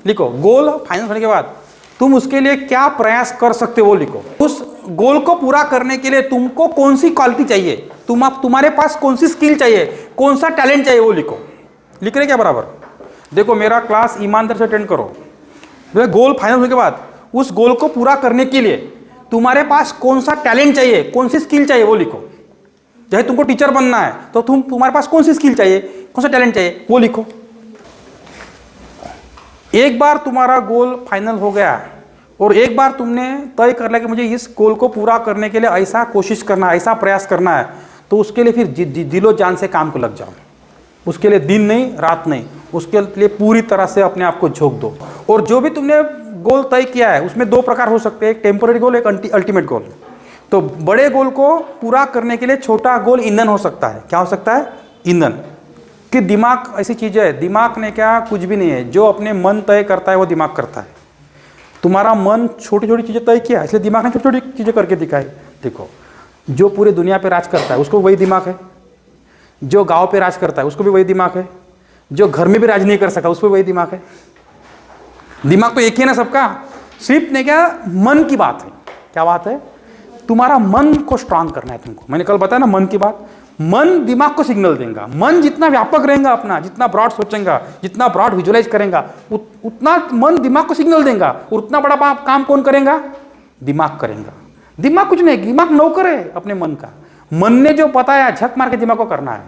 [SPEAKER 1] गोल फाइनल करने के बाद तुम उसके लिए क्या प्रयास कर सकते हो वो लिखो। उस गोल को पूरा करने के लिए तुमको कौन सी क्वालिटी चाहिए, तुम्हारे पास कौन सी स्किल चाहिए, कौन सा टैलेंट चाहिए वो लिखो। लिख रहे क्या बराबर? देखो मेरा क्लास ईमानदार से अटेंड करो। गोल फाइनल होने के बाद उस गोल को पूरा करने के लिए तुम्हारे पास कौन सा टैलेंट चाहिए, कौन सी स्किल चाहिए वो लिखो। चाहे तुमको टीचर बनना है तो तुम्हारे पास कौन सी स्किल चाहिए, कौन सा टैलेंट चाहिए वो लिखो। एक बार तुम्हारा गोल फाइनल हो गया और एक बार तुमने तय कर लिया कि मुझे इस गोल को पूरा करने के लिए ऐसा कोशिश करना है, ऐसा प्रयास करना है, तो उसके लिए फिर दिलो जान से काम को लग जाओ। उसके लिए दिन नहीं रात नहीं, उसके लिए पूरी तरह से अपने आप को झोंक दो। और जो भी तुमने गोल तय किया है उसमें दो प्रकार हो सकते हैं, एक टेम्पररी गोल, एक अल्टीमेट गोल। तो बड़े गोल को पूरा करने के लिए छोटा गोल ईंधन हो सकता है। क्या हो सकता है? ईंधन। कि दिमाग ऐसी चीज़ है, दिमाग ने क्या कुछ भी नहीं है, जो अपने मन तय करता है वो दिमाग करता है। तुम्हारा मन छोटी छोटी चीज़ें तय किया, इसलिए दिमाग ने छोटी छोटी चीज़ें करके दिखाई। देखो, जो पूरे दुनिया पे राज करता है उसको वही दिमाग है, जो गांव पे राज करता है उसको भी वही दिमाग है, जो घर में भी राज नहीं कर सकता उसको वही दिमाग है। दिमाग तो एक ही है ना सबका, सिर्फ ने क्या मन की बात है। क्या बात है? तुम्हारा मन को स्ट्रांग करना है तुमको। मैंने कल बताया ना मन की बात। मन दिमाग को सिग्नल देगा। मन जितना व्यापक रहेगा अपना, जितना ब्रॉड सोचेगा, जितना ब्रॉड विजुअलाइज करेगा, उतना मन दिमाग को सिग्नल देगा। और उतना बड़ा काम कौन करेगा? दिमाग करेगा। दिमाग कुछ नहीं, दिमाग नौकर है अपने मन का। मन ने जो बताया झक मार के दिमाग को करना है।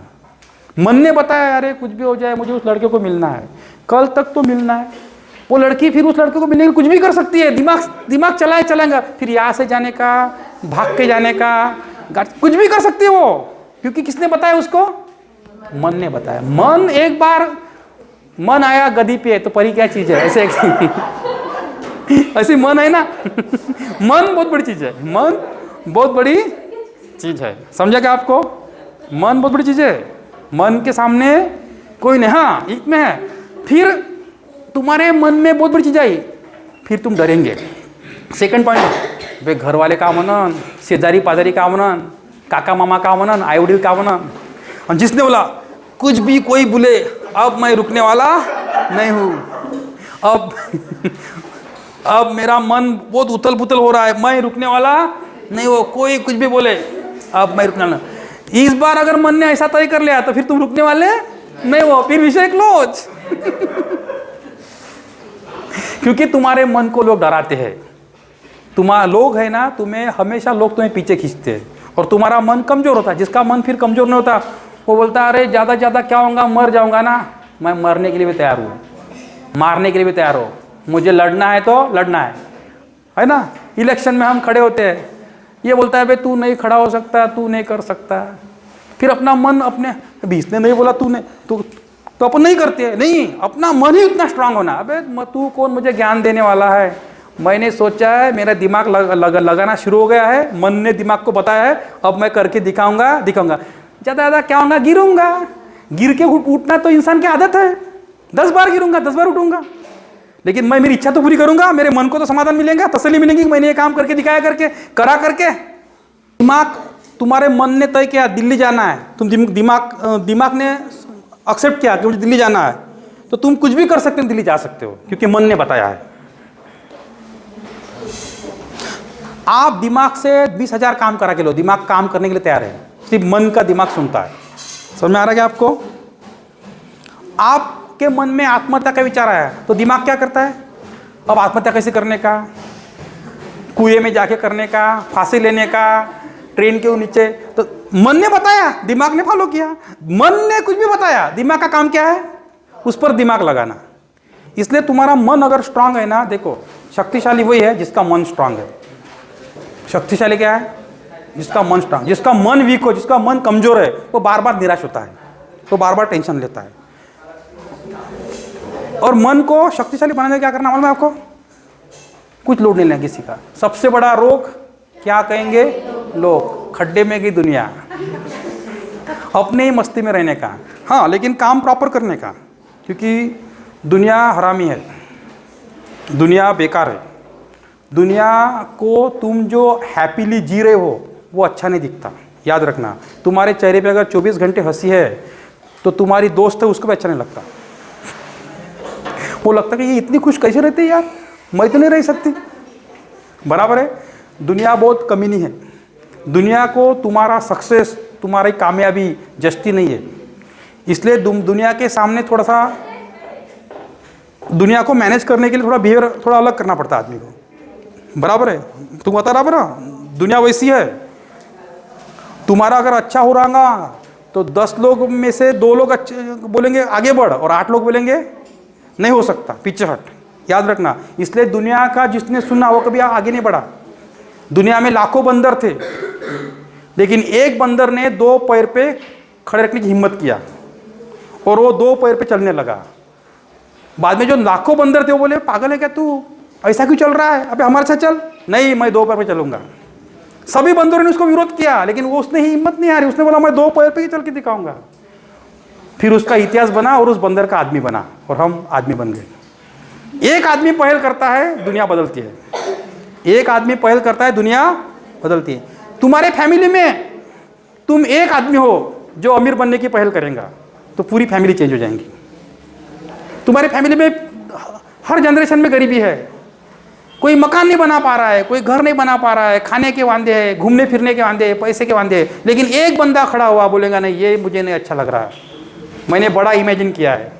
[SPEAKER 1] मन ने बताया अरे कुछ भी हो जाए मुझे उस लड़के को मिलना है, कल तक तो मिलना है। वो लड़की फिर उस लड़के को मिलने के लिए कुछ भी कर सकती है। दिमाग चलाएगा, फिर यहाँ से जाने का, भाग के जाने का, कुछ भी कर सकती है वो। क्योंकि किसने बताया उसको? मन ने बताया। मन एक बार मन आया गदी पे तो परी क्या चीज है, ऐसे ऐसे मन है ना। मन बहुत बड़ी चीज है, मन बहुत बड़ी चीज है। समझा क्या आपको? मन बहुत बड़ी चीज है, मन के सामने कोई नहीं। हाँ इसमें है, फिर तुम्हारे मन में बहुत बड़ी चीज आई, फिर तुम डरेंगे। सेकंड पॉइंट, वे घर वाले का म्हणन, शेजारी पाजारी का म्हणन, काका मामा का म्हणन, आई वडील का म्हणन। और जिसने बोला कुछ भी कोई बोले अब मैं रुकने वाला नहीं हूँ, अब मेरा मन बहुत उथल पुथल हो रहा है, मैं रुकने वाला नहीं हो, कोई कुछ भी बोले अब मैं रुकने वाला। इस बार अगर मन ने ऐसा तय कर लिया तो फिर तुम रुकने वाले नहीं हो, फिर विषय क्लोज। क्योंकि तुम्हारे मन को लोग डराते हैं। तुम्हारा लोग है ना, तुम्हें हमेशा लोग तुम्हें पीछे खींचते हैं। और तुम्हारा मन कमजोर होता है। जिसका मन फिर कमजोर नहीं होता वो बोलता है अरे ज़्यादा ज़्यादा क्या होगा, मर जाऊंगा ना, मैं मरने के लिए भी तैयार हूँ, मारने के लिए भी तैयार हो, मुझे लड़ना है तो लड़ना है ना। इलेक्शन में हम खड़े होते हैं, ये बोलता है भाई तू नहीं खड़ा हो सकता, तू नहीं कर सकता। फिर अपना मन अपने, अभी इसने नहीं बोला तूने, तो अपन नहीं करते हैं। नहीं, अपना मन ही उतना स्ट्रांग होना। अबे तू कौन मुझे ज्ञान देने वाला है, मैंने सोचा है, मेरा दिमाग लगाना शुरू हो गया है, मन ने दिमाग को बताया है, अब मैं करके दिखाऊंगा। ज़्यादा ज़्यादा क्या होगा, गिरूंगा। गिर के उठना तो इंसान की आदत है, 10 बार गिरूंगा 10 बार उठूंगा, लेकिन मैं मेरी इच्छा तो पूरी करूंगा, मेरे मन को तो समाधान मिलेगा, तसल्ली मिलेगी कि मैंने ये काम करके दिखाया, करा करके। दिमाग, तुम्हारे मन ने तय किया दिल्ली जाना है, तुम दिमाग ने एक्सेप्ट किया कि मुझे दिल्ली जाना है, तो तुम कुछ भी कर सकते हो, दिल्ली जा सकते हो, क्योंकि मन ने बताया है। आप दिमाग से 20,000 काम करा के लो, दिमाग काम करने के लिए तैयार है, सिर्फ मन का दिमाग सुनता है। समझ में आ रहा है क्या आपको? आपके मन में आत्महत्या का विचार आया तो दिमाग क्या करता है? अब आत्महत्या कैसे करने का, कुएं में जाके करने का, फांसी लेने का, ट्रेन के नीचे, तो मन ने बताया, दिमाग ने फॉलो किया। मन ने कुछ भी बताया, दिमाग का काम क्या है? उस पर दिमाग लगाना। इसलिए तुम्हारा मन अगर स्ट्रांग है ना, देखो शक्तिशाली वही है जिसका मन स्ट्रांग है। शक्तिशाली क्या है? जिसका मन स्ट्रांग। जिसका मन वीक हो, जिसका मन कमजोर है, वो बार बार निराश होता है, वो बार बार टेंशन लेता है। और मन को शक्तिशाली बनाने में क्या करना मालूम है आपको? कुछ लोड नहीं लेना किसी का। सबसे बड़ा रोग क्या कहेंगे लोग? खड्डे में गई दुनिया, अपने ही मस्ती में रहने का। हाँ, लेकिन काम प्रॉपर करने का, क्योंकि दुनिया हरामी है, दुनिया बेकार है। दुनिया को तुम जो हैप्पीली जी रहे हो वो अच्छा नहीं दिखता। याद रखना, तुम्हारे चेहरे पे अगर 24 घंटे हंसी है तो तुम्हारी दोस्त है उसको भी अच्छा नहीं लगता। वो लगता कि ये इतनी खुश कैसे रहती है यार, मैं तो नहीं रह सकती। बराबर है, दुनिया बहुत कमीनी है। दुनिया को तुम्हारा सक्सेस, तुम्हारी कामयाबी जचती नहीं है। इसलिए दुनिया के सामने थोड़ा सा, दुनिया को मैनेज करने के लिए थोड़ा बिहेवियर थोड़ा अलग करना पड़ता है आदमी को। बराबर है, तुम बता रहा ना, दुनिया वैसी है। तुम्हारा अगर अच्छा हो रहा तो 10 लोग में से 2 लोग अच्छे बोलेंगे आगे बढ़, और 8 लोग बोलेंगे नहीं हो सकता, पीछे हट। याद रखना, इसलिए दुनिया का जिसने सुना वो कभी आगे नहीं बढ़ा। दुनिया में लाखों बंदर थे, लेकिन एक बंदर ने 2 पैर पे खड़े रखने की हिम्मत किया और वो 2 पैर पे चलने लगा। बाद में जो लाखों बंदर थे वो बोले पागल है क्या तू, ऐसा क्यों चल रहा है, अबे हमारे साथ चल। नहीं, मैं 2 पैर पे चलूंगा। सभी बंदरों ने उसको विरोध किया, लेकिन वो उसने ही हिम्मत नहीं आ रही, उसने बोला मैं 2 पैर पे ही चल के दिखाऊंगा। फिर उसका इतिहास बना और उस बंदर का आदमी बना और हम आदमी बन गए। एक आदमी पहल करता है, दुनिया बदलती है। एक आदमी पहल करता है, दुनिया बदलती है। तुम्हारे फैमिली में तुम एक आदमी हो जो अमीर बनने की पहल करेगा तो पूरी फैमिली चेंज हो जाएंगी। तुम्हारे फैमिली में हर जनरेशन में गरीबी है, कोई मकान नहीं बना पा रहा है, कोई घर नहीं बना पा रहा है, खाने के वांदे हैं, घूमने फिरने के वांदे हैं, पैसे के वांदे हैं, लेकिन एक बंदा खड़ा हुआ बोलेगा नहीं ये मुझे नहीं अच्छा लग रहा है, मैंने बड़ा इमेजिन किया है,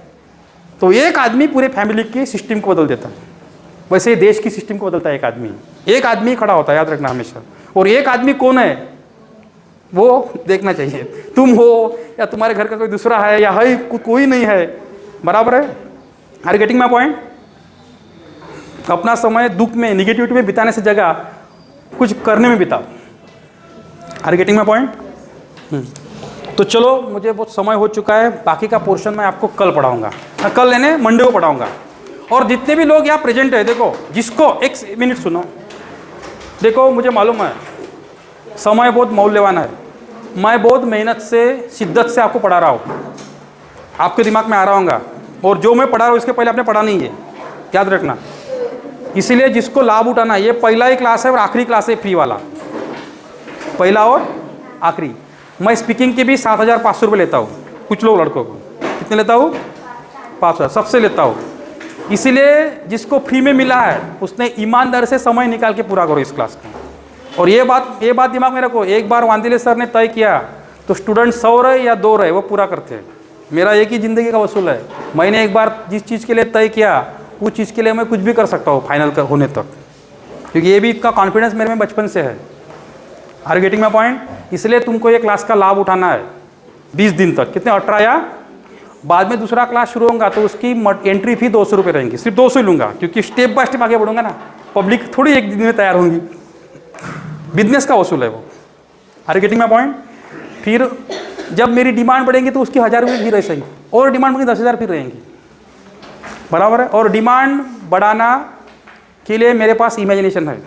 [SPEAKER 1] तो एक आदमी पूरे फैमिली के सिस्टम को बदल देता है। वैसे देश की सिस्टम को बदलता है एक आदमी खड़ा होता है, याद रखना हमेशा। और एक आदमी कौन है वो देखना चाहिए, तुम हो या तुम्हारे घर का कोई दूसरा है या है कोई नहीं है, बराबर है। Are getting my point. अपना समय दुख में, निगेटिविटी में बिताने से जगह कुछ करने में बिताओ। Are getting my point. तो चलो, मुझे बहुत समय हो चुका है, बाकी का पोर्शन मैं आपको कल पढ़ाऊंगा, कल यानी मंडे को पढ़ाऊंगा। और जितने भी लोग यहाँ प्रेजेंट है, देखो जिसको, एक मिनट सुनो, देखो मुझे मालूम है समय बहुत मूल्यवान है, मैं बहुत मेहनत से, शिद्दत से आपको पढ़ा रहा हूँ, आपके दिमाग में आ रहा होगा, और जो मैं पढ़ा रहा हूँ इसके पहले आपने पढ़ा नहीं है, याद रखना। इसीलिए जिसको लाभ उठाना, ये पहला ही क्लास है और आखिरी क्लास है फ्री वाला, पहला और आखिरी। मैं स्पीकिंग के भी 7,500 रुपये लेता हूँ, कुछ लोग लड़कों को कितने लेता हूँ, 5,000 सबसे लेता हूँ। इसीलिए जिसको फ्री में मिला है उसने ईमानदार से समय निकाल के पूरा करो इस क्लास का। और ये बात दिमाग में रखो, एक बार वांदिले सर ने तय किया तो स्टूडेंट 100 रहे या 2 रहे वो पूरा करते हैं। मेरा एक ही ज़िंदगी का वसूल है, मैंने एक बार जिस चीज़ के लिए तय किया उस चीज़ के लिए मैं कुछ भी कर सकता हूँ फाइनल होने तक, क्योंकि ये भी इसका कॉन्फिडेंस मेरे में बचपन से है। Are getting my point. इसलिए तुमको ये क्लास का लाभ उठाना है 20 दिन तक, कितने 18, या बाद में दूसरा क्लास शुरू होगा तो उसकी एंट्री फी 200 रुपये रहेंगी, सिर्फ 200 लूँगा, क्योंकि स्टेप बाय स्टेप आगे बढ़ूंगा ना, पब्लिक थोड़ी एक दिन में तैयार होंगी, बिजनेस का वसूल है वो। Are getting my point. फिर जब मेरी डिमांड बढ़ेंगी तो उसकी 1,000 रुपये भी रह सकेंगी, और डिमांड बढ़ेगी 10,000 फिर रहेंगी, बराबर है। और डिमांड बढ़ाना के लिए मेरे पास इमेजिनेशन है,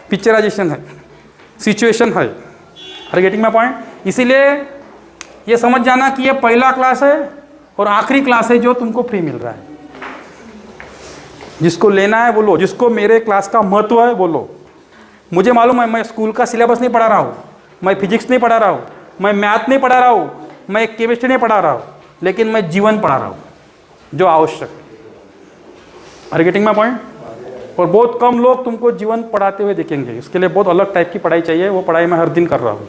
[SPEAKER 1] पिक्चराइजेशन है, सिचुएशन है। Are getting my point. इसीलिए ये समझ जाना कि ये पहला क्लास है और आखिरी क्लास है जो तुमको फ्री मिल रहा है। जिसको लेना है वो लो, जिसको मेरे क्लास का महत्व है वो लो। मुझे मालूम है मैं स्कूल का सिलेबस नहीं पढ़ा रहा हूँ, मैं फिजिक्स नहीं पढ़ा रहा हूँ, मैं मैथ नहीं पढ़ा रहा हूँ, मैं केमिस्ट्री नहीं पढ़ा रहा हूँ, लेकिन मैं जीवन पढ़ा रहा हूँ जो आवश्यक है। Are getting my point. और बहुत कम लोग तुमको जीवन पढ़ाते हुए दिखेंगे, इसके लिए बहुत अलग टाइप की पढ़ाई चाहिए, वो पढ़ाई मैं हर दिन कर रहा हूँ।